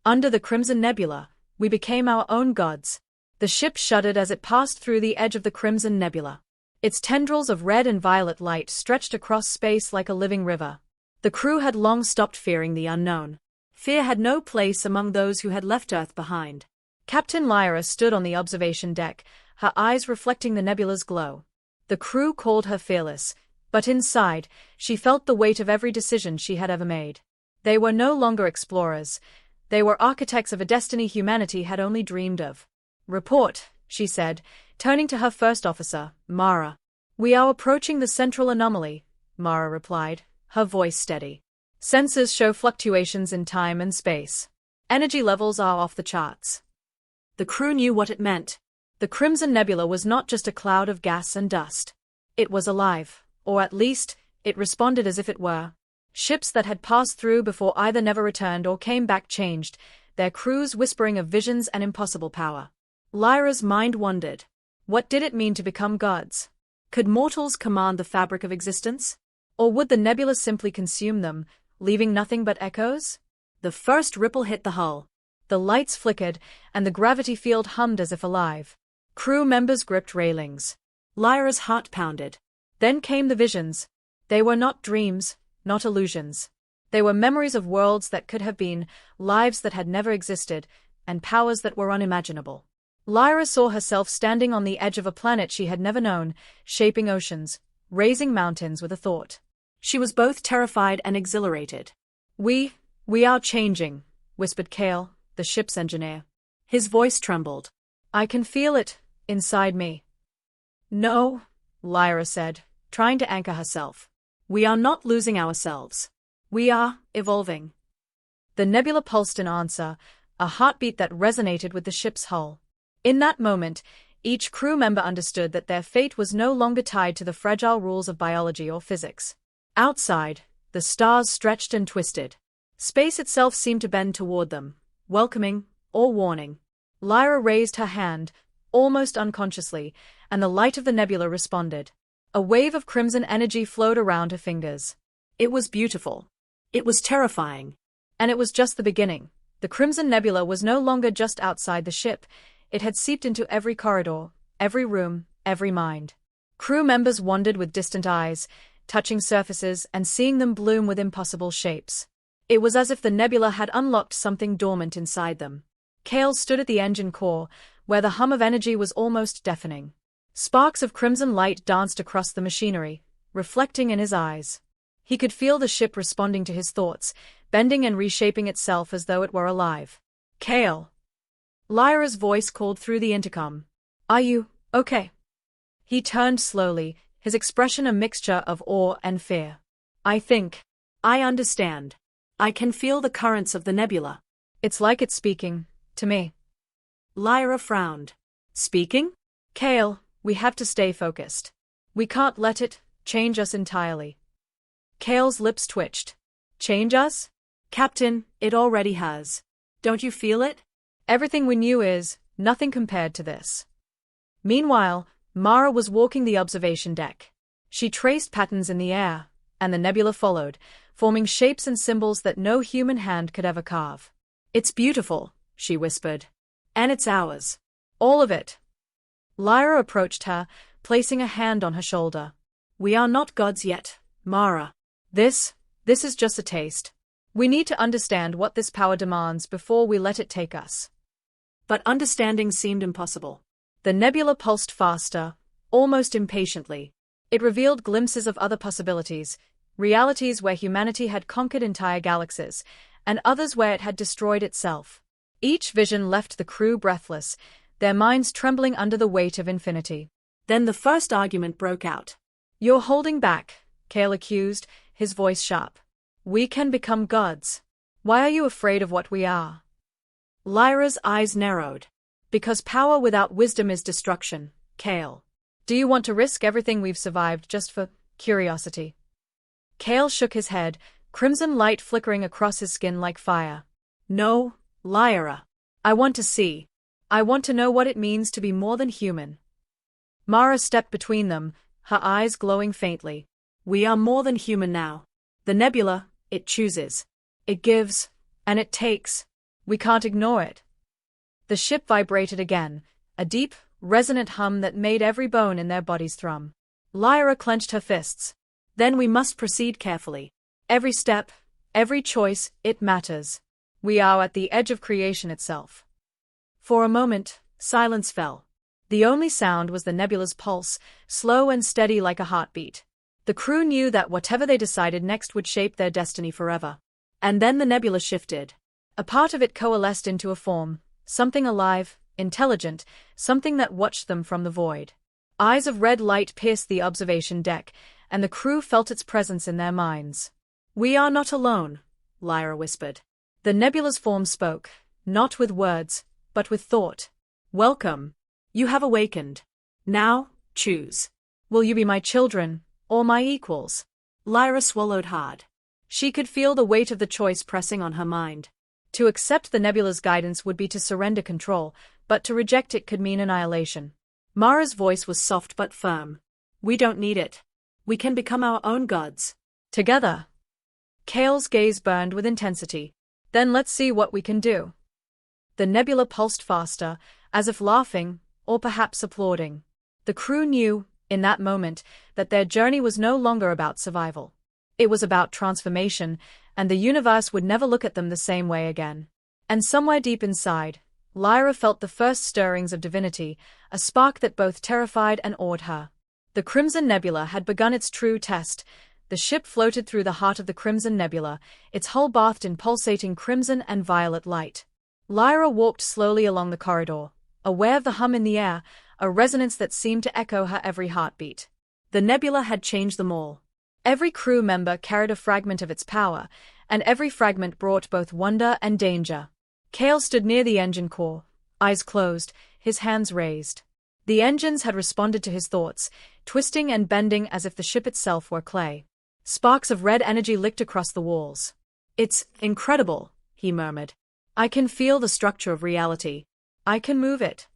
Under the Crimson Nebula, we became our own gods. The ship shuddered as it passed through the edge of the Crimson Nebula. Its tendrils of red and violet light stretched across space like a living river. The crew had long stopped fearing the unknown. Fear had no place among those who had left Earth behind. Captain Liora stood on the observation deck, her eyes reflecting the nebula's glow. The crew called her fearless, but inside, she felt the weight of every decision she had ever made. They were no longer explorers. They were architects of a destiny humanity had only dreamed of. "Report," she said, turning to her first officer, Mara. "We are approaching the central anomaly," Mara replied, her voice steady. "Sensors show fluctuations in time and space. Energy levels are off the charts." The crew knew what it meant. The Crimson Nebula was not just a cloud of gas and dust. It was alive, or at least, it responded as if it were. Ships that had passed through before either never returned or came back changed, their crews whispering of visions and impossible power. Lyra's mind wandered. What did it mean to become gods? Could mortals command the fabric of existence? Or would the nebula simply consume them, leaving nothing but echoes? The first ripple hit the hull. The lights flickered, and the gravity field hummed as if alive. Crew members gripped railings. Lyra's heart pounded. Then came the visions. They were not dreams, not illusions. They were memories of worlds that could have been, lives that had never existed, and powers that were unimaginable. Liora saw herself standing on the edge of a planet she had never known, shaping oceans, raising mountains with a thought. She was both terrified and exhilarated. We are changing," whispered Kale, the ship's engineer. His voice trembled. "I can feel it, inside me." "No," Liora said, trying to anchor herself. "We are not losing ourselves. We are evolving." The nebula pulsed in answer, a heartbeat that resonated with the ship's hull. In that moment, each crew member understood that their fate was no longer tied to the fragile rules of biology or physics. Outside, the stars stretched and twisted. Space itself seemed to bend toward them, welcoming or warning. Lyora raised her hand, almost unconsciously, and the light of the nebula responded. A wave of crimson energy flowed around her fingers. It was beautiful. It was terrifying. And it was just the beginning. The Crimson Nebula was no longer just outside the ship. It had seeped into every corridor, every room, every mind. Crew members wandered with distant eyes, touching surfaces and seeing them bloom with impossible shapes. It was as if the nebula had unlocked something dormant inside them. Kale stood at the engine core, where the hum of energy was almost deafening. Sparks of crimson light danced across the machinery, reflecting in his eyes. He could feel the ship responding to his thoughts, bending and reshaping itself as though it were alive. "Kale." Lyra's voice called through the intercom. "Are you okay?" He turned slowly, his expression a mixture of awe and fear. I understand. I can feel the currents of the nebula. It's like it's speaking to me." Lyra frowned. "Speaking?" "Kale, we have to stay focused. We can't let it change us entirely." Kale's lips twitched. "Change us?" "Captain, it already has. Don't you feel it? Everything we knew is nothing compared to this." Meanwhile, Mara was walking the observation deck. She traced patterns in the air, and the nebula followed, forming shapes and symbols that no human hand could ever carve. "It's beautiful," she whispered. "And it's ours. All of it." Lyra approached her, placing a hand on her shoulder. "We are not gods yet, Mara. This is just a taste. We need to understand what this power demands before we let it take us." But understanding seemed impossible. The nebula pulsed faster, almost impatiently. It revealed glimpses of other possibilities, realities where humanity had conquered entire galaxies, and others where it had destroyed itself. Each vision left the crew breathless, their minds trembling under the weight of infinity. Then the first argument broke out. "You're holding back," Kale accused, his voice sharp. "We can become gods. Why are you afraid of what we are?" Lyra's eyes narrowed. "Because power without wisdom is destruction, Kale. Do you want to risk everything we've survived just for curiosity?" Kale shook his head, crimson light flickering across his skin like fire. "No, Lyra. I want to see. I want to know what it means to be more than human." Mara stepped between them, her eyes glowing faintly. "We are more than human now. The nebula, it chooses. It gives, and it takes. We can't ignore it. The ship vibrated again, a deep, resonant hum that made every bone in their bodies thrum. Liora clenched her fists. Then we must proceed carefully. Every step, every choice, it matters. We are at the edge of creation itself. For a moment, silence fell. The only sound was the nebula's pulse, slow and steady like a heartbeat. The crew knew that whatever they decided next would shape their destiny forever. And then the nebula shifted. A part of it coalesced into a form, something alive, intelligent, something that watched them from the void. Eyes of red light pierced the observation deck, and the crew felt its presence in their minds. "We are not alone," Liora whispered. The nebula's form spoke, not with words, but with thought. "Welcome. You have awakened. Now, choose. Will you be my children, or my equals?" Liora swallowed hard. She could feel the weight of the choice pressing on her mind. To accept the nebula's guidance would be to surrender control, but to reject it could mean annihilation. Mara's voice was soft but firm. "We don't need it. We can become our own gods. Together." Kale's gaze burned with intensity. "Then let's see what we can do." The nebula pulsed faster, as if laughing, or perhaps applauding. The crew knew, in that moment, that their journey was no longer about survival. It was about transformation, and the universe would never look at them the same way again. And somewhere deep inside, Liora felt the first stirrings of divinity, a spark that both terrified and awed her. The Crimson Nebula had begun its true test. The ship floated through the heart of the Crimson Nebula, its hull bathed in pulsating crimson and violet light. Liora walked slowly along the corridor, aware of the hum in the air, a resonance that seemed to echo her every heartbeat. The nebula had changed them all. Every crew member carried a fragment of its power, and every fragment brought both wonder and danger. Kale stood near the engine core, eyes closed, his hands raised. The engines had responded to his thoughts, twisting and bending as if the ship itself were clay. Sparks of red energy licked across the walls. "It's incredible," he murmured. "I can feel the structure of reality. I can move it."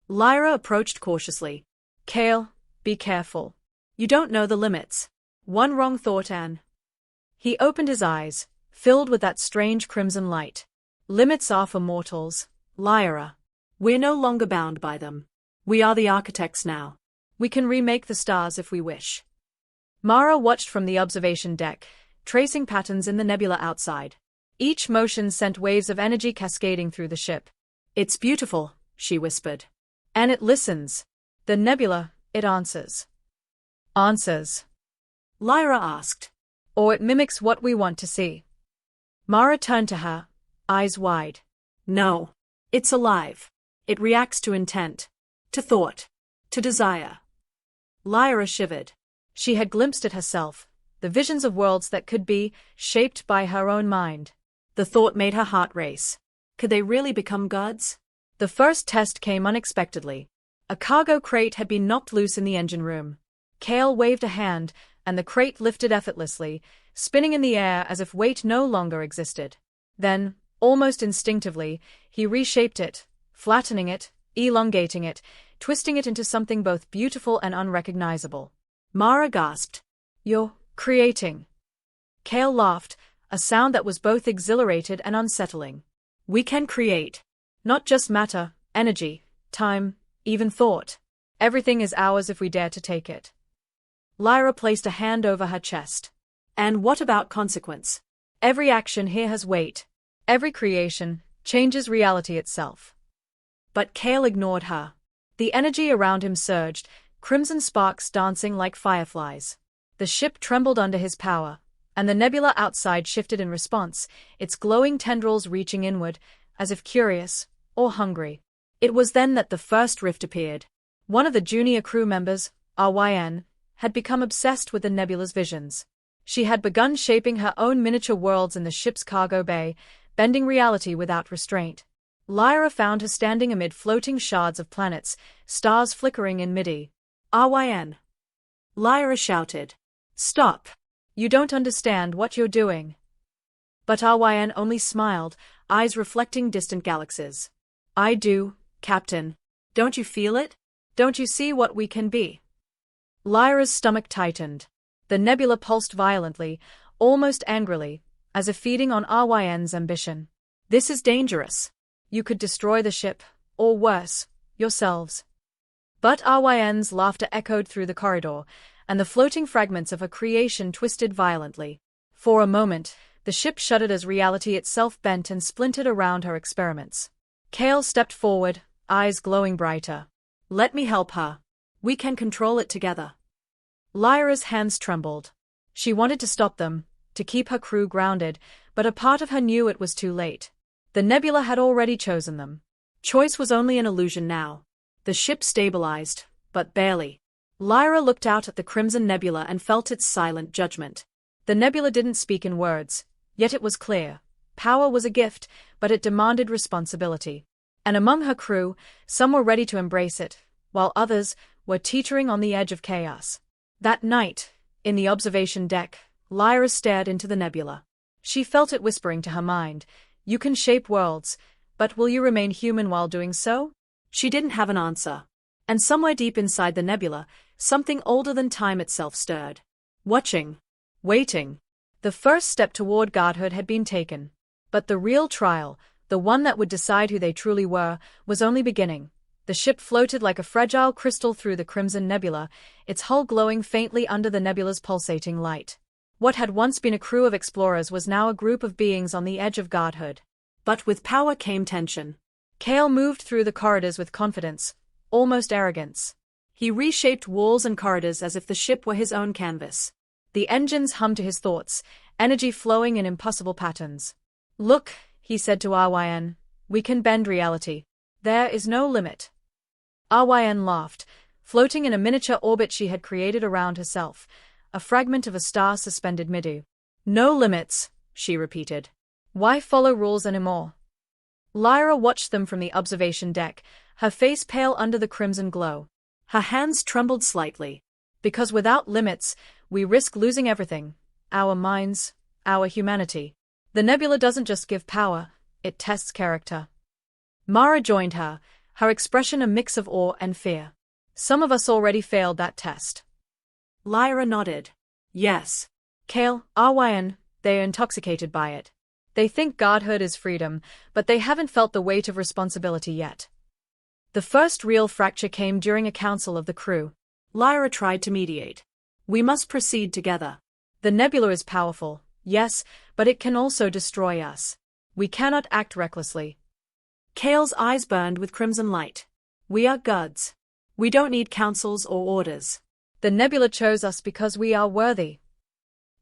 Liora approached cautiously. "Kale, be careful. You don't know the limits. One wrong thought and—" He opened his eyes, filled with that strange crimson light. "Limits are for mortals, Liora. We're no longer bound by them. We are the architects now. We can remake the stars if we wish." Mara watched from the observation deck, tracing patterns in the nebula outside. Each motion sent waves of energy cascading through the ship. "It's beautiful," she whispered. "And it listens. The nebula, it answers." "Answers?" Liora asked. "Or it mimics what we want to see." Mara turned to her, eyes wide. "No. It's alive. It reacts to intent, to thought, to desire." Liora shivered. She had glimpsed it herself, the visions of worlds that could be, shaped by her own mind. The thought made her heart race. Could they really become gods? The first test came unexpectedly. A cargo crate had been knocked loose in the engine room. Kale waved a hand, and the crate lifted effortlessly, spinning in the air as if weight no longer existed. Then, almost instinctively, he reshaped it, flattening it, elongating it, twisting it into something both beautiful and unrecognizable. Mara gasped. "You're creating." Kale laughed, a sound that was both exhilarated and unsettling. "We can create. Not just matter, energy, time, even thought. Everything is ours if we dare to take it." Liora placed a hand over her chest. "And what about consequence? Every action here has weight. Every creation changes reality itself." But Kale ignored her. The energy around him surged, crimson sparks dancing like fireflies. The ship trembled under his power, and the nebula outside shifted in response, its glowing tendrils reaching inward, as if curious or hungry. It was then that the first rift appeared. One of the junior crew members, Ryn, had become obsessed with the nebula's visions. She had begun shaping her own miniature worlds in the ship's cargo bay, bending reality without restraint. Liora found her standing amid floating shards of planets, stars flickering in midi. "Ryn!" Liora shouted. "Stop! You don't understand what you're doing." But Ryn only smiled, eyes reflecting distant galaxies. "I do, Captain. Don't you feel it? Don't you see what we can be?" Lyra's stomach tightened. The nebula pulsed violently, almost angrily, as if feeding on Ryn's ambition. This is dangerous. You could destroy the ship, or worse, yourselves. But Ryn's laughter echoed through the corridor, and the floating fragments of her creation twisted violently. For a moment, the ship shuddered as reality itself bent and splintered around her experiments. Kale stepped forward, eyes glowing brighter. Let me help her. We can control it together. Liora's hands trembled. She wanted to stop them, to keep her crew grounded, but a part of her knew it was too late. The nebula had already chosen them. Choice was only an illusion now. The ship stabilized, but barely. Liora looked out at the Crimson Nebula and felt its silent judgment. The nebula didn't speak in words, yet it was clear. Power was a gift, but it demanded responsibility. And among her crew, some were ready to embrace it, while others were teetering on the edge of chaos. That night, in the observation deck, Liora stared into the nebula. She felt it whispering to her mind, "You can shape worlds, but will you remain human while doing so?" She didn't have an answer. And somewhere deep inside the nebula, something older than time itself stirred. Watching. Waiting. The first step toward godhood had been taken. But the real trial, the one that would decide who they truly were, was only beginning. The ship floated like a fragile crystal through the Crimson Nebula, its hull glowing faintly under the nebula's pulsating light. What had once been a crew of explorers was now a group of beings on the edge of godhood. But with power came tension. Kale moved through the corridors with confidence, almost arrogance. He reshaped walls and corridors as if the ship were his own canvas. The engines hummed to his thoughts, energy flowing in impossible patterns. "Look," he said to Ryn, "we can bend reality. There is no limit." Ryn laughed, floating in a miniature orbit she had created around herself, a fragment of a star suspended midair. "No limits," she repeated. "Why follow rules anymore?" Liora watched them from the observation deck, her face pale under the crimson glow. Her hands trembled slightly. Because without limits, we risk losing everything. Our minds, our humanity. The nebula doesn't just give power, it tests character. Mara joined her, her expression a mix of awe and fear. "Some of us already failed that test." Liora nodded. "Yes. Kale, Ryn, they are intoxicated by it. They think godhood is freedom, but they haven't felt the weight of responsibility yet." The first real fracture came during a council of the crew. Liora tried to mediate. "We must proceed together. The nebula is powerful, yes, but it can also destroy us. We cannot act recklessly." Kale's eyes burned with crimson light. "We are gods. We don't need councils or orders. The nebula chose us because we are worthy."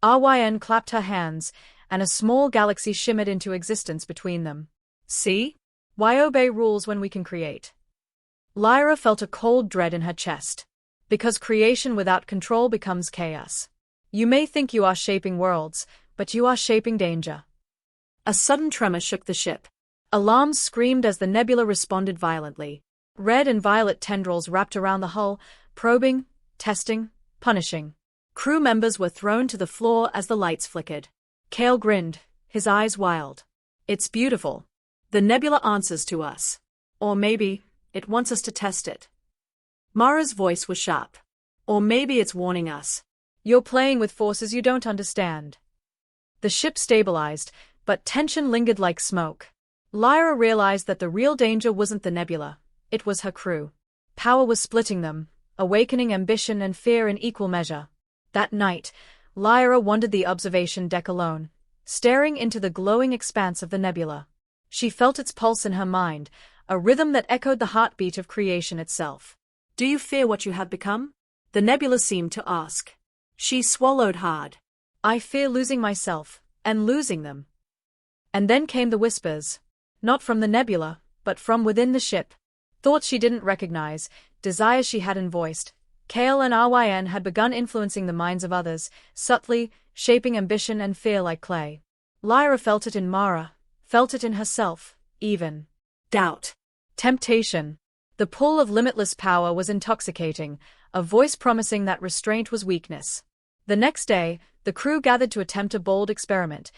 Ryn clapped her hands, and a small galaxy shimmered into existence between them. "See? Why obey rules when we can create?" Liora felt a cold dread in her chest. Because creation without control becomes chaos. You may think you are shaping worlds, but you are shaping danger. A sudden tremor shook the ship. Alarms screamed as the nebula responded violently. Red and violet tendrils wrapped around the hull, probing, testing, punishing. Crew members were thrown to the floor as the lights flickered. Kale grinned, his eyes wild. "It's beautiful. The nebula answers to us. Or maybe, it wants us to test it." Mara's voice was sharp. "Or maybe it's warning us. You're playing with forces you don't understand." The ship stabilized, but tension lingered like smoke. Liora realized that the real danger wasn't the nebula, it was her crew. Power was splitting them, awakening ambition and fear in equal measure. That night, Liora wandered the observation deck alone, staring into the glowing expanse of the nebula. She felt its pulse in her mind, a rhythm that echoed the heartbeat of creation itself. "Do you fear what you have become?" the nebula seemed to ask. She swallowed hard. "I fear losing myself, and losing them." And then came the whispers. Not from the nebula, but from within the ship. Thoughts she didn't recognize, desires she hadn't voiced. Kale and Ryn had begun influencing the minds of others, subtly, shaping ambition and fear like clay. Liora felt it in Mara, felt it in herself, even. Doubt. Temptation. The pull of limitless power was intoxicating, a voice promising that restraint was weakness. The next day, the crew gathered to attempt a bold experiment,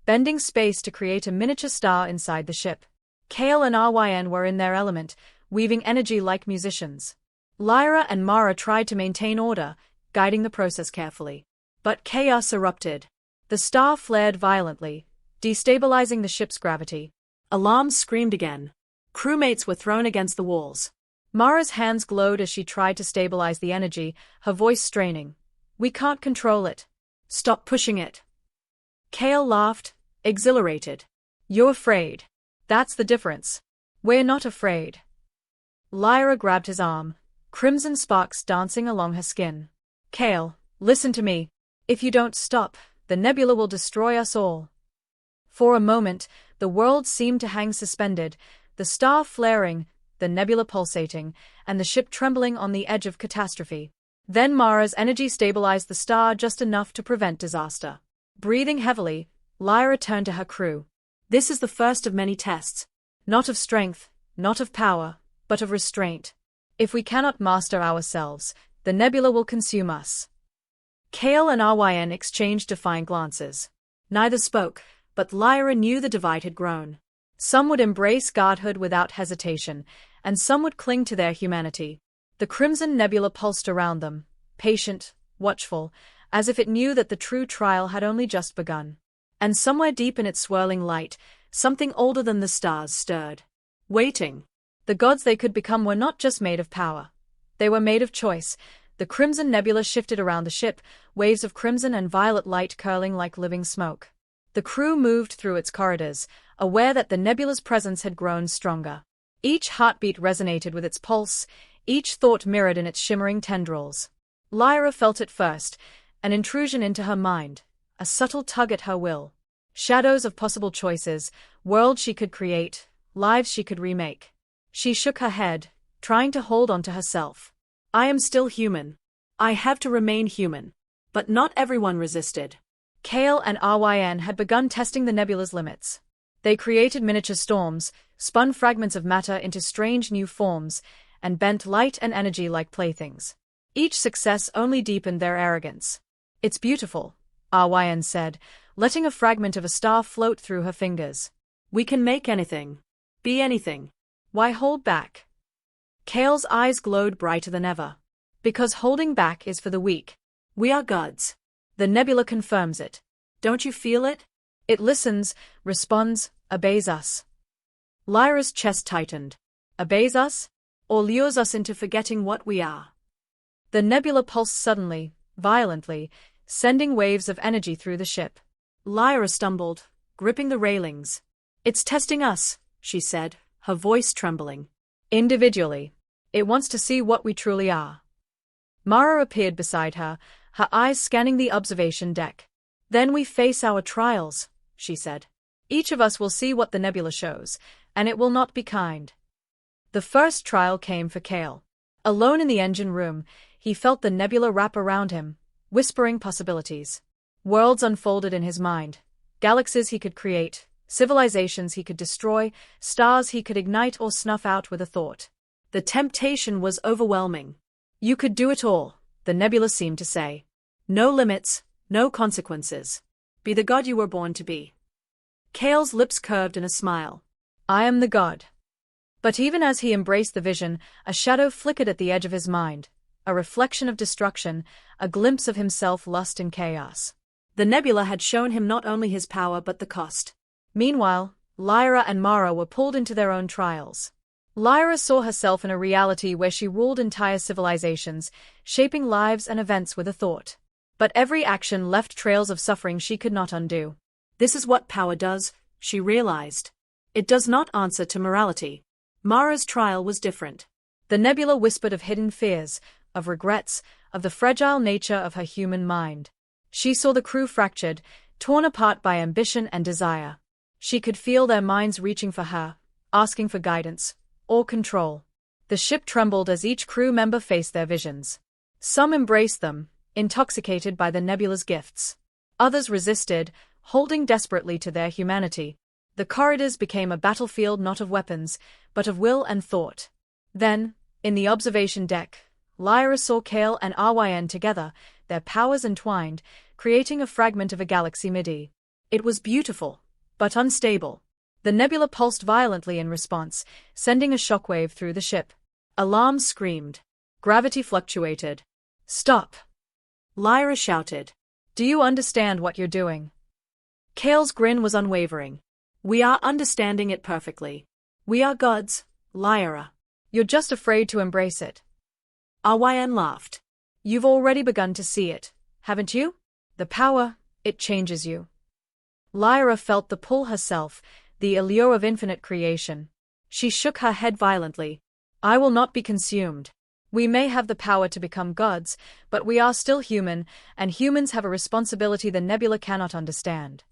bending space to create a miniature star inside the ship. Kale and Ryn were in their element, weaving energy like musicians. Liora and Mara tried to maintain order, guiding the process carefully. But chaos erupted. The star flared violently, destabilizing the ship's gravity. Alarms screamed again. Crewmates were thrown against the walls. Mara's hands glowed as she tried to stabilize the energy, her voice straining. We can't control it. Stop pushing it. Kale laughed, exhilarated. You're afraid. That's the difference. We're not afraid. Liora grabbed his arm, crimson sparks dancing along her skin. Kale, listen to me. If you don't stop, the nebula will destroy us all. For a moment, the world seemed to hang suspended, the star flaring, the nebula pulsating, and the ship trembling on the edge of catastrophe. Then Mara's energy stabilized the star just enough to prevent disaster. Breathing heavily, Liora turned to her crew. This is the first of many tests. Not of strength, not of power, but of restraint. If we cannot master ourselves, the nebula will consume us. Kale and Ryn exchanged defiant glances. Neither spoke, but Liora knew the divide had grown. Some would embrace godhood without hesitation, and some would cling to their humanity. The Crimson Nebula pulsed around them, patient, watchful, as if it knew that the true trial had only just begun. And somewhere deep in its swirling light, something older than the stars stirred. Waiting. The gods they could become were not just made of power. They were made of choice. The Crimson Nebula shifted around the ship, waves of crimson and violet light curling like living smoke. The crew moved through its corridors, aware that the nebula's presence had grown stronger. Each heartbeat resonated with its pulse, each thought mirrored in its shimmering tendrils. Liora felt it first, an intrusion into her mind, a subtle tug at her will. Shadows of possible choices, worlds she could create, lives she could remake. She shook her head, trying to hold on to herself. I am still human. I have to remain human. But not everyone resisted. Kale and Ryn had begun testing the nebula's limits. They created miniature storms, spun fragments of matter into strange new forms, and bent light and energy like playthings. Each success only deepened their arrogance. It's beautiful, Ryn said, letting a fragment of a star float through her fingers. We can make anything. Be anything. Why hold back? Kale's eyes glowed brighter than ever. Because holding back is for the weak. We are gods. The nebula confirms it. Don't you feel it? It listens, responds, obeys us. Lyra's chest tightened. Obeys us? Or lures us into forgetting what we are? The nebula pulsed suddenly, violently, sending waves of energy through the ship. Liora stumbled, gripping the railings. It's testing us, she said, her voice trembling. Individually. It wants to see what we truly are. Mara appeared beside her, her eyes scanning the observation deck. Then we face our trials, she said. Each of us will see what the nebula shows, and it will not be kind. The first trial came for Kale. Alone in the engine room, he felt the nebula wrap around him, whispering possibilities. Worlds unfolded in his mind. Galaxies he could create, civilizations he could destroy, stars he could ignite or snuff out with a thought. The temptation was overwhelming. You could do it all, the nebula seemed to say. No limits, no consequences. Be the god you were born to be. Kale's lips curved in a smile. I am the god. But even as he embraced the vision, a shadow flickered at the edge of his mind, a reflection of destruction, a glimpse of himself lost in chaos. The nebula had shown him not only his power but the cost. Meanwhile, Liora and Mara were pulled into their own trials. Liora saw herself in a reality where she ruled entire civilizations, shaping lives and events with a thought. But every action left trails of suffering she could not undo. This is what power does, she realized. It does not answer to morality. Mara's trial was different. The nebula whispered of hidden fears, of regrets, of the fragile nature of her human mind. She saw the crew fractured, torn apart by ambition and desire. She could feel their minds reaching for her, asking for guidance or control. The ship trembled as each crew member faced their visions. Some embraced them, intoxicated by the nebula's gifts. Others resisted, holding desperately to their humanity. The corridors became a battlefield not of weapons, but of will and thought. Then, in the observation deck, Liora saw Kale and Ryn together, their powers entwined, creating a fragment of a galaxy midi. It was beautiful, but unstable. The nebula pulsed violently in response, sending a shockwave through the ship. Alarms screamed. Gravity fluctuated. Stop! Liora shouted. Do you understand what you're doing? Kale's grin was unwavering. We are understanding it perfectly. We are gods, Liora. You're just afraid to embrace it. Ryn laughed. You've already begun to see it, haven't you? The power, it changes you. Liora felt the pull herself, the allure of infinite creation. She shook her head violently. I will not be consumed. We may have the power to become gods, but we are still human, and humans have a responsibility the nebula cannot understand.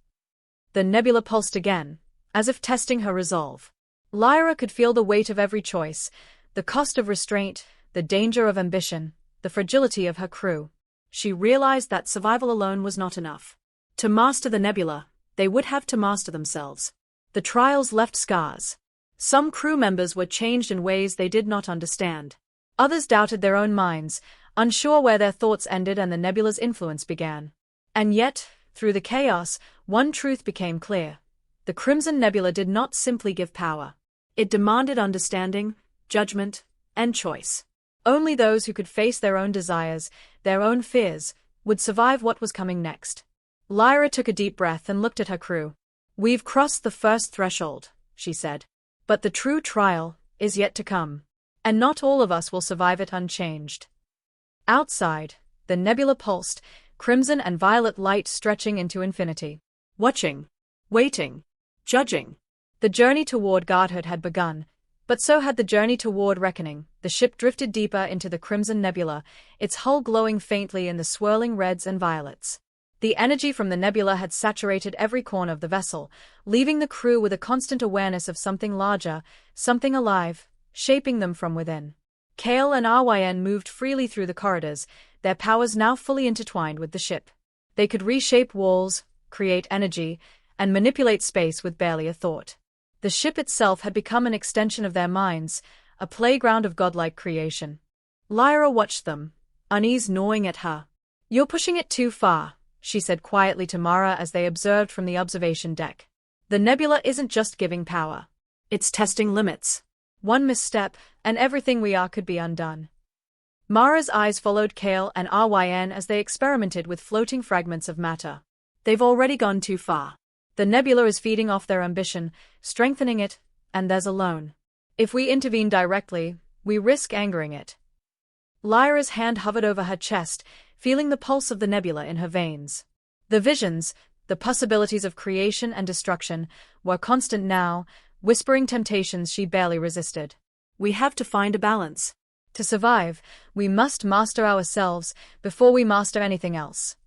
The nebula pulsed again, as if testing her resolve. Liora could feel the weight of every choice, the cost of restraint, the danger of ambition, the fragility of her crew. She realized that survival alone was not enough. To master the nebula, they would have to master themselves. The trials left scars. Some crew members were changed in ways they did not understand. Others doubted their own minds, unsure where their thoughts ended and the nebula's influence began. And yet, through the chaos, one truth became clear. The Crimson Nebula did not simply give power. It demanded understanding, judgment, and choice. Only those who could face their own desires, their own fears, would survive what was coming next. Liora took a deep breath and looked at her crew. We've crossed the first threshold, she said. But the true trial is yet to come. And not all of us will survive it unchanged. Outside, the nebula pulsed, crimson and violet light stretching into infinity. Watching, waiting, judging. The journey toward godhood had begun, but so had the journey toward reckoning. The ship drifted deeper into the Crimson Nebula, its hull glowing faintly in the swirling reds and violets. The energy from the nebula had saturated every corner of the vessel, leaving the crew with a constant awareness of something larger, something alive, shaping them from within. Kale and Ryn moved freely through the corridors, their powers now fully intertwined with the ship. They could reshape walls, create energy, and manipulate space with barely a thought. The ship itself had become an extension of their minds, a playground of godlike creation. Liora watched them, unease gnawing at her. You're pushing it too far, she said quietly to Mara as they observed from the observation deck. The nebula isn't just giving power. It's testing limits. One misstep, and everything we are could be undone. Mara's eyes followed Kale and Ryn as they experimented with floating fragments of matter. They've already gone too far. The nebula is feeding off their ambition, strengthening it, and there's a loan. If we intervene directly, we risk angering it. Lyra's hand hovered over her chest, feeling the pulse of the nebula in her veins. The visions, the possibilities of creation and destruction, were constant now, whispering temptations she barely resisted. We have to find a balance. To survive, we must master ourselves before we master anything else.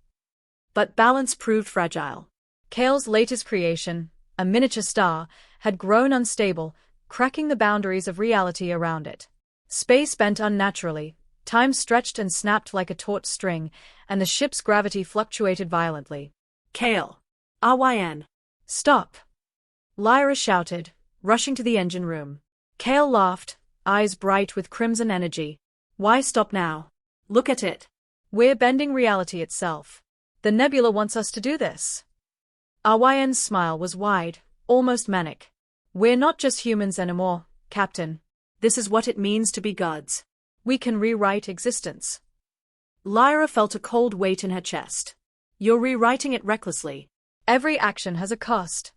But balance proved fragile. Kale's latest creation, a miniature star, had grown unstable, cracking the boundaries of reality around it. Space bent unnaturally, time stretched and snapped like a taut string, and the ship's gravity fluctuated violently. Kale! Ryn! Stop! Liora shouted, rushing to the engine room. Kale laughed, eyes bright with crimson energy. Why stop now? Look at it. We're bending reality itself. The nebula wants us to do this. Ryn's smile was wide, almost manic. We're not just humans anymore, Captain. This is what it means to be gods. We can rewrite existence. Liora felt a cold weight in her chest. You're rewriting it recklessly. Every action has a cost.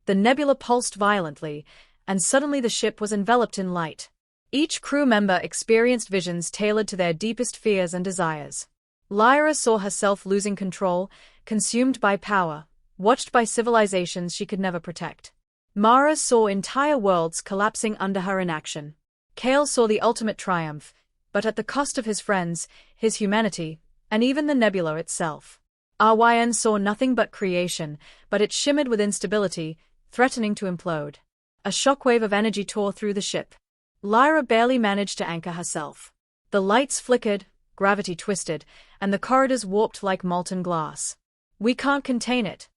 The nebula pulsed violently, and suddenly the ship was enveloped in light. Each crew member experienced visions tailored to their deepest fears and desires. Liora saw herself losing control, consumed by power, watched by civilizations she could never protect. Mara saw entire worlds collapsing under her inaction. Kale saw the ultimate triumph, but at the cost of his friends, his humanity, and even the nebula itself. Ryn saw nothing but creation, but it shimmered with instability, threatening to implode. A shockwave of energy tore through the ship. Liora barely managed to anchor herself. The lights flickered, gravity twisted, and the corridors warped like molten glass. We can't contain it.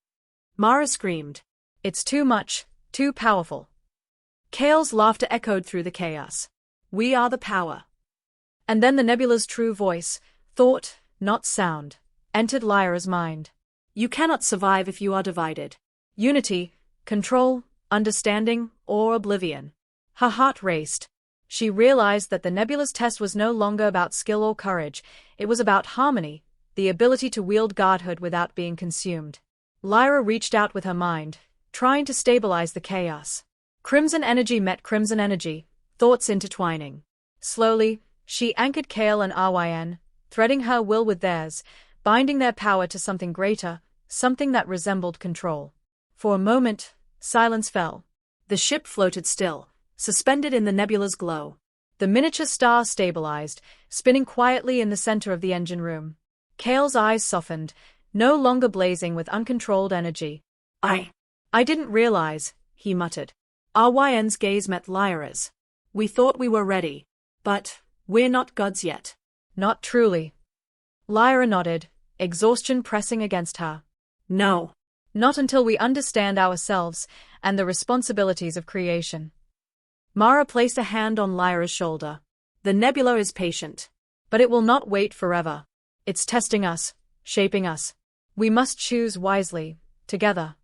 Mara screamed. It's too much, too powerful. Kale's laughter echoed through the chaos. We are the power. And then the nebula's true voice, thought, not sound, entered Lyora's mind. You cannot survive if you are divided. Unity, control, understanding, or oblivion. Her heart raced. She realized that the nebula's test was no longer about skill or courage, it was about harmony, the ability to wield godhood without being consumed. Liora reached out with her mind, trying to stabilize the chaos. Crimson energy met crimson energy, thoughts intertwining. Slowly, she anchored Kale and Ryn, threading her will with theirs, binding their power to something greater, something that resembled control. For a moment, silence fell. The ship floated still, suspended in the nebula's glow. The miniature star stabilized, spinning quietly in the center of the engine room. Kale's eyes softened, no longer blazing with uncontrolled energy. I didn't realize, he muttered. Ryn's gaze met Liora's. We thought we were ready, but we're not gods yet. Not truly. Liora nodded, exhaustion pressing against her. No. Not until we understand ourselves and the responsibilities of creation. Mara placed a hand on Liora's shoulder. The nebula is patient. But it will not wait forever. It's testing us, shaping us. We must choose wisely, together.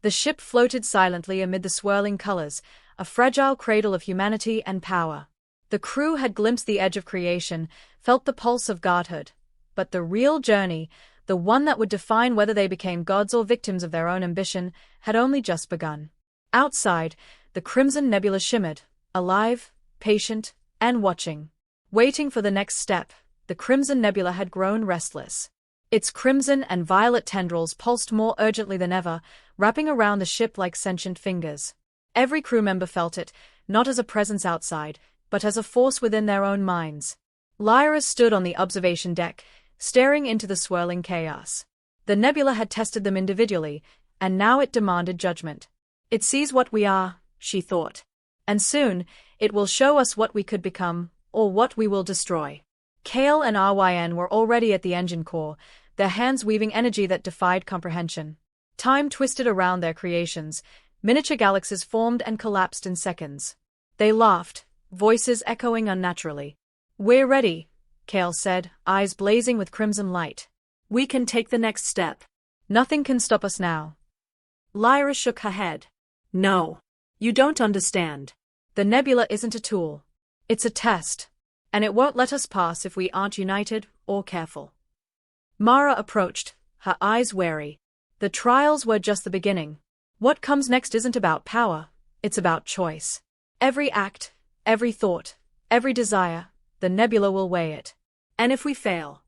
The ship floated silently amid the swirling colors, a fragile cradle of humanity and power. The crew had glimpsed the edge of creation, felt the pulse of godhood. But the real journey, the one that would define whether they became gods or victims of their own ambition, had only just begun. Outside, the Crimson Nebula shimmered, alive, patient, and watching. Waiting for the next step, the Crimson Nebula had grown restless. Its crimson and violet tendrils pulsed more urgently than ever, wrapping around the ship like sentient fingers. Every crew member felt it, not as a presence outside, but as a force within their own minds. Liora stood on the observation deck, staring into the swirling chaos. The nebula had tested them individually, and now it demanded judgment. It sees what we are, she thought. And soon, it will show us what we could become, or what we will destroy. Kale and Ryn were already at the engine core, their hands weaving energy that defied comprehension. Time twisted around their creations, miniature galaxies formed and collapsed in seconds. They laughed, voices echoing unnaturally. We're ready, Kale said, eyes blazing with crimson light. We can take the next step. Nothing can stop us now. Liora shook her head. No. You don't understand. The nebula isn't a tool. It's a test. And it won't let us pass if we aren't united or careful. Mara approached, her eyes wary. The trials were just the beginning. What comes next isn't about power, it's about choice. Every act, every thought, every desire, the nebula will weigh it. And if we fail?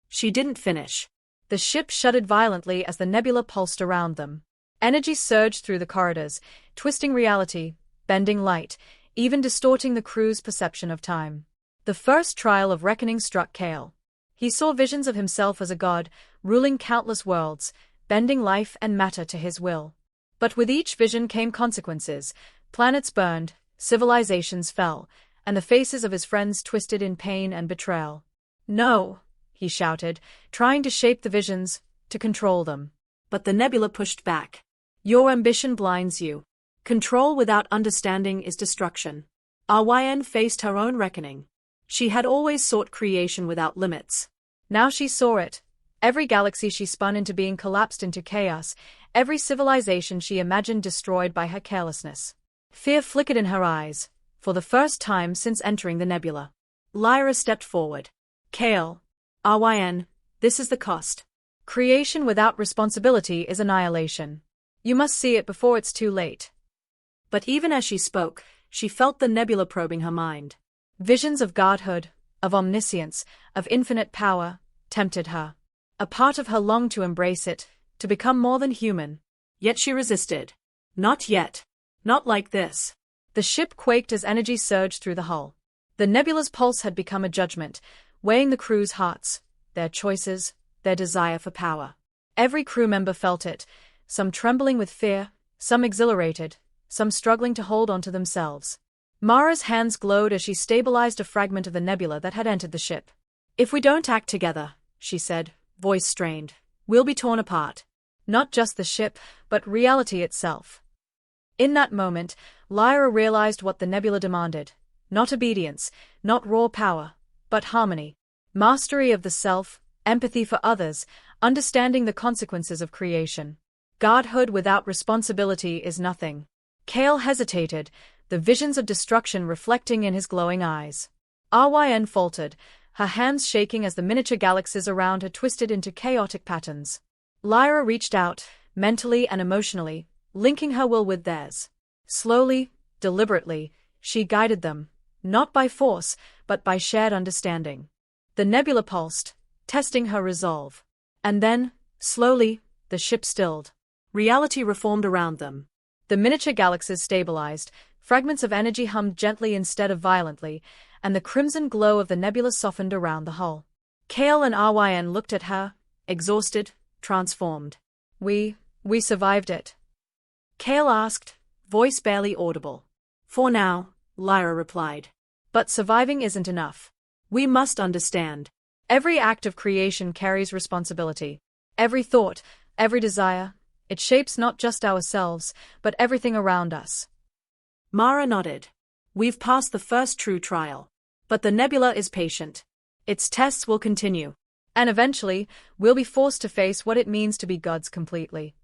She didn't finish. The ship shuddered violently as the nebula pulsed around them. Energy surged through the corridors, twisting reality, bending light, even distorting the crew's perception of time. The first trial of reckoning struck Kale. He saw visions of himself as a god, ruling countless worlds, bending life and matter to his will. But with each vision came consequences. Planets burned, civilizations fell, and the faces of his friends twisted in pain and betrayal. No, he shouted, trying to shape the visions, to control them. But the nebula pushed back. Your ambition blinds you. Control without understanding is destruction. Ryn faced her own reckoning. She had always sought creation without limits. Now she saw it. Every galaxy she spun into being collapsed into chaos, every civilization she imagined destroyed by her carelessness. Fear flickered in her eyes, for the first time since entering the nebula. Liora stepped forward. Kale, Ryn, this is the cost. Creation without responsibility is annihilation. You must see it before it's too late. But even as she spoke, she felt the nebula probing her mind. Visions of godhood, of omniscience, of infinite power, tempted her. A part of her longed to embrace it, to become more than human. Yet she resisted. Not yet. Not like this. The ship quaked as energy surged through the hull. The nebula's pulse had become a judgment, weighing the crew's hearts, their choices, their desire for power. Every crew member felt it, some trembling with fear, some exhilarated, some struggling to hold on to themselves. Mara's hands glowed as she stabilized a fragment of the nebula that had entered the ship. If we don't act together, she said, voice strained, we'll be torn apart. Not just the ship, but reality itself. In that moment, Liora realized what the nebula demanded. Not obedience, not raw power, but harmony. Mastery of the self, empathy for others, understanding the consequences of creation. Godhood without responsibility is nothing. Kale hesitated, the visions of destruction reflecting in his glowing eyes. Ryn faltered, her hands shaking as the miniature galaxies around her twisted into chaotic patterns. Liora reached out, mentally and emotionally, linking her will with theirs. Slowly, deliberately, she guided them, not by force, but by shared understanding. The nebula pulsed, testing her resolve. And then, slowly, the ship stilled. Reality reformed around them. The miniature galaxies stabilized, fragments of energy hummed gently instead of violently, and the crimson glow of the nebula softened around the hull. Kale and Ryn looked at her, exhausted, transformed. We survived it. Kale asked, voice barely audible. For now, Liora replied. But surviving isn't enough. We must understand. Every act of creation carries responsibility. Every thought, every desire, it shapes not just ourselves, but everything around us. Mara nodded. We've passed the first true trial. But the nebula is patient. Its tests will continue. And eventually, we'll be forced to face what it means to be gods completely.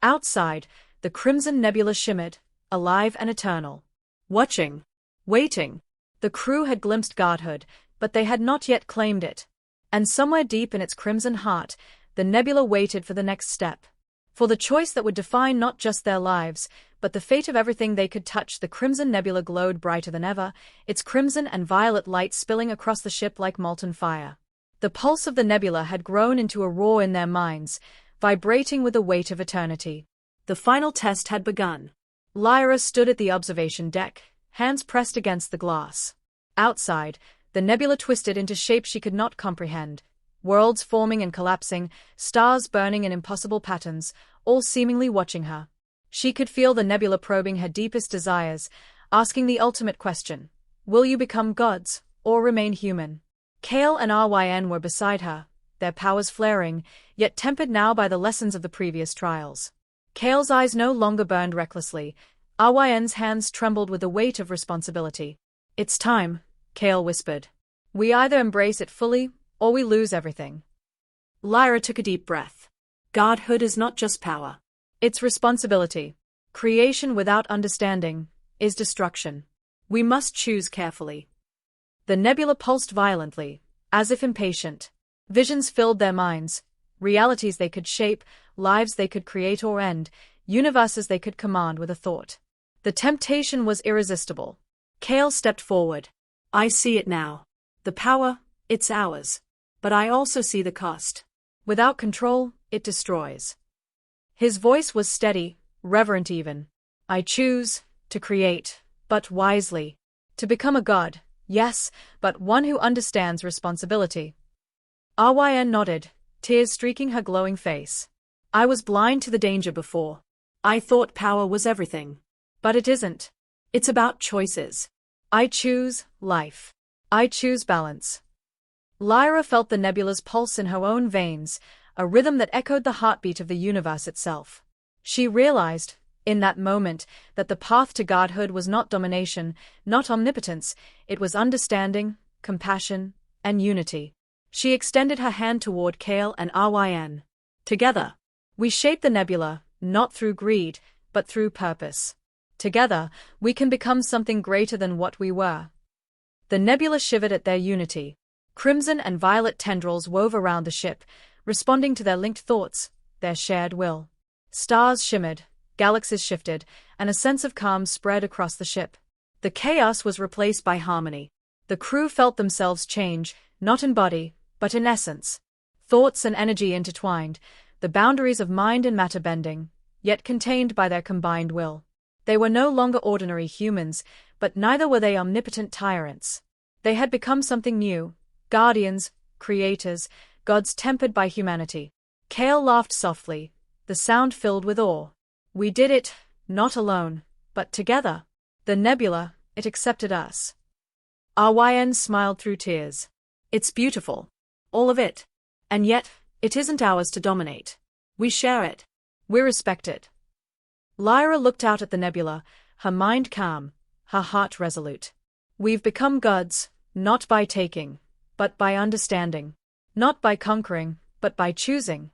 Outside, the Crimson Nebula shimmered, alive and eternal. Watching. Waiting. The crew had glimpsed godhood, but they had not yet claimed it. And somewhere deep in its crimson heart, the nebula waited for the next step. For the choice that would define not just their lives, but the fate of everything they could touch. The Crimson Nebula glowed brighter than ever, its crimson and violet light spilling across the ship like molten fire. The pulse of the nebula had grown into a roar in their minds, vibrating with the weight of eternity. The final test had begun. Liora stood at the observation deck, hands pressed against the glass. Outside, the nebula twisted into shapes she could not comprehend. Worlds forming and collapsing, stars burning in impossible patterns, all seemingly watching her. She could feel the nebula probing her deepest desires, asking the ultimate question. Will you become gods, or remain human? Kale and Ryn were beside her, their powers flaring, yet tempered now by the lessons of the previous trials. Kale's eyes no longer burned recklessly. Ryn's hands trembled with the weight of responsibility. It's time, Kale whispered. We either embrace it fully, or we lose everything. Liora took a deep breath. Godhood is not just power. It's responsibility. Creation without understanding is destruction. We must choose carefully. The nebula pulsed violently, as if impatient. Visions filled their minds, realities they could shape, lives they could create or end, universes they could command with a thought. The temptation was irresistible. Kale stepped forward. I see it now. The power, it's ours. But I also see the cost. Without control, it destroys. His voice was steady, reverent even. I choose to create, but wisely. To become a god, yes, but one who understands responsibility. Ryn nodded, tears streaking her glowing face. I was blind to the danger before. I thought power was everything. But it isn't. It's about choices. I choose life. I choose balance. Liora felt the nebula's pulse in her own veins, a rhythm that echoed the heartbeat of the universe itself. She realized, in that moment, that the path to godhood was not domination, not omnipotence, it was understanding, compassion, and unity. She extended her hand toward Kale and Ryn. Together, we shape the nebula, not through greed, but through purpose. Together, we can become something greater than what we were. The nebula shivered at their unity. Crimson and violet tendrils wove around the ship, responding to their linked thoughts, their shared will. Stars shimmered, galaxies shifted, and a sense of calm spread across the ship. The chaos was replaced by harmony. The crew felt themselves change, not in body, but in essence. Thoughts and energy intertwined, the boundaries of mind and matter bending, yet contained by their combined will. They were no longer ordinary humans, but neither were they omnipotent tyrants. They had become something new, guardians, creators, gods tempered by humanity. Kale laughed softly, the sound filled with awe. We did it, not alone, but together. The nebula, it accepted us. Ryn smiled through tears. It's beautiful. All of it. And yet, it isn't ours to dominate. We share it. We respect it. Liora looked out at the nebula, her mind calm, her heart resolute. We've become gods, not by taking, but by understanding. Not by conquering, but by choosing.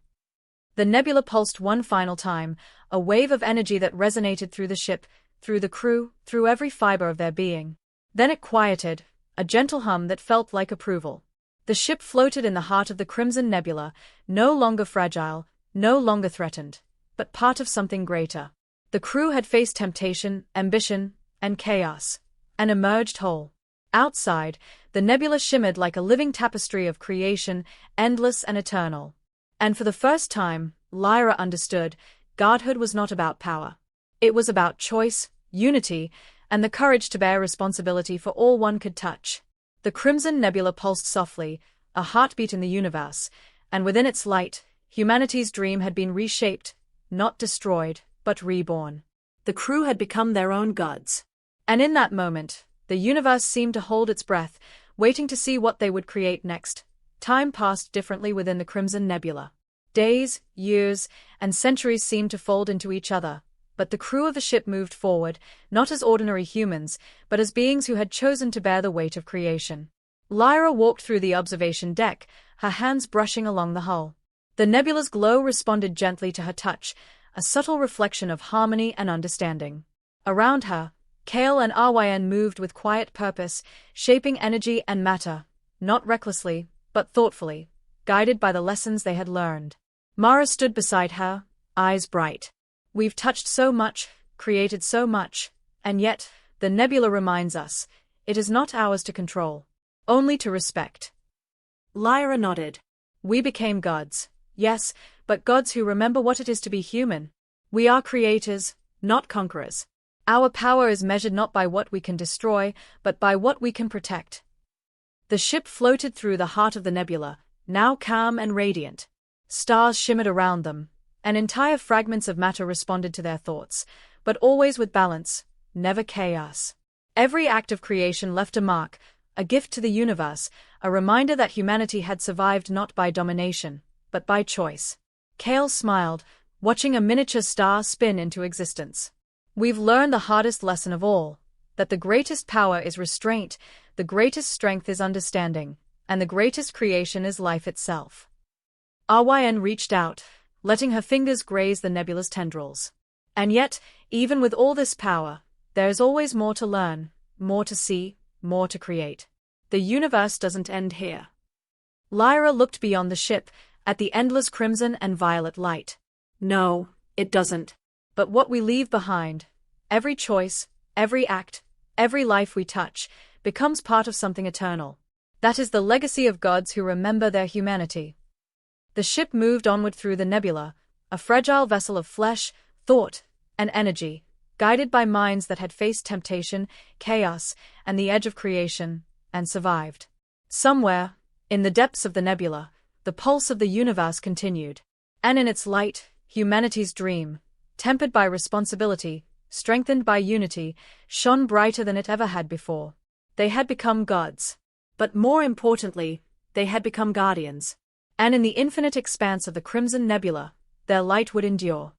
The nebula pulsed one final time, a wave of energy that resonated through the ship, through the crew, through every fiber of their being. Then it quieted, a gentle hum that felt like approval. The ship floated in the heart of the Crimson Nebula, no longer fragile, no longer threatened, but part of something greater. The crew had faced temptation, ambition, and chaos, and emerged whole. Outside, the nebula shimmered like a living tapestry of creation, endless and eternal. And for the first time, Liora understood, godhood was not about power. It was about choice, unity, and the courage to bear responsibility for all one could touch. The Crimson Nebula pulsed softly, a heartbeat in the universe, and within its light, humanity's dream had been reshaped, not destroyed, but reborn. The crew had become their own gods. And in that moment, the universe seemed to hold its breath, waiting to see what they would create next. Time passed differently within the Crimson Nebula. Days, years, and centuries seemed to fold into each other, but the crew of the ship moved forward, not as ordinary humans, but as beings who had chosen to bear the weight of creation. Liora walked through the observation deck, her hands brushing along the hull. The nebula's glow responded gently to her touch, a subtle reflection of harmony and understanding. Around her, Kale and Arwayan moved with quiet purpose, shaping energy and matter, not recklessly, but thoughtfully, guided by the lessons they had learned. Mara stood beside her, eyes bright. We've touched so much, created so much, and yet, the nebula reminds us, it is not ours to control, only to respect. Liora nodded. We became gods, yes, but gods who remember what it is to be human. We are creators, not conquerors. Our power is measured not by what we can destroy, but by what we can protect. The ship floated through the heart of the nebula, now calm and radiant. Stars shimmered around them, and entire fragments of matter responded to their thoughts, but always with balance, never chaos. Every act of creation left a mark, a gift to the universe, a reminder that humanity had survived not by domination, but by choice. Kale smiled, watching a miniature star spin into existence. We've learned the hardest lesson of all, that the greatest power is restraint, the greatest strength is understanding, and the greatest creation is life itself. Arwayan reached out, letting her fingers graze the nebula's tendrils. And yet, even with all this power, there is always more to learn, more to see, more to create. The universe doesn't end here. Liora looked beyond the ship, at the endless crimson and violet light. No, it doesn't. But what we leave behind, every choice, every act, every life we touch, becomes part of something eternal. That is the legacy of gods who remember their humanity. The ship moved onward through the nebula, a fragile vessel of flesh, thought, and energy, guided by minds that had faced temptation, chaos, and the edge of creation, and survived. Somewhere, in the depths of the nebula, the pulse of the universe continued. And in its light, humanity's dream, tempered by responsibility, strengthened by unity, shone brighter than it ever had before. They had become gods. But more importantly, they had become guardians. And in the infinite expanse of the Crimson Nebula, their light would endure.